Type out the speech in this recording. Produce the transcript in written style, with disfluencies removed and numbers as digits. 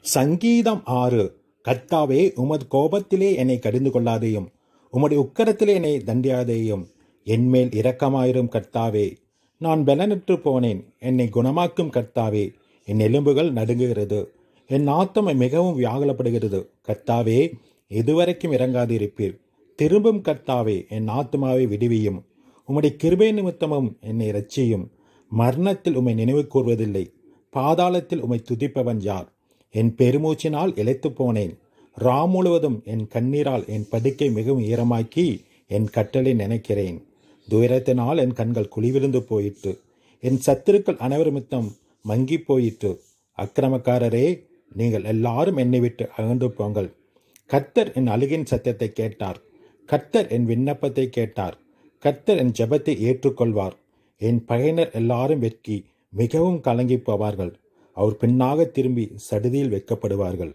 சங்கீதம் 6. கர்த்தாவே, உமது கோபத்திலே என்னை கடிந்து கொள்ளாதேயும், உம்முடைய உக்கரத்திலே என்னை தண்டியாதேயும். என்மேல் இரக்கமாயிரும் கர்த்தாவே. நான் பலனற்று போனேன், என்னை குணமாக்கும் கர்த்தாவே. என் எலும்புகள் நடுங்குகிறது, என் ஆத்துமை மிகவும் வியாகுலப்படுகிறது. கர்த்தாவே, இதுவரைக்கும் இறங்காதிருப்பீர். திரும்பும் கர்த்தாவே, என் ஆத்துமாவை விடுவியும். உம்முடைய கிருபை நிமித்தமும் என்னை இரட்சியும். மரணத்தில் உம்மை நினைவு கூர்வதில்லை, பாதாளத்தில் உம்மை துதிப்பவன் யார்? என் பெருமூச்சினால் இளைத்து போனேன். முழுவதும் என் கண்ணீரால் என் படுக்கை மிகவும் ஈரமாக்கி என் கட்டளை நினைக்கிறேன். துயரத்தினால் என் கண்கள் குழிவிழுந்து போயிற்று, என் சத்துருக்கள் அனைவருமித்தம் மங்கி போயிற்று. அக்கிரமக்காரரே, நீங்கள் எல்லாரும் என்னை விட்டு அகன்று போங்கள். கர்த்தர் என் அழுகின் சத்தத்தை கேட்டார். கர்த்தர் என் விண்ணப்பத்தை கேட்டார். கர்த்தர் என் ஜெபத்தை ஏற்றுக்கொள்வார். என் பகையினர் எல்லாரும் வெட்கி மிகவும் கலங்கி போவார்கள். அவர் பின்னாக திரும்பி சடுதியில் வைக்கப்படுவார்கள்.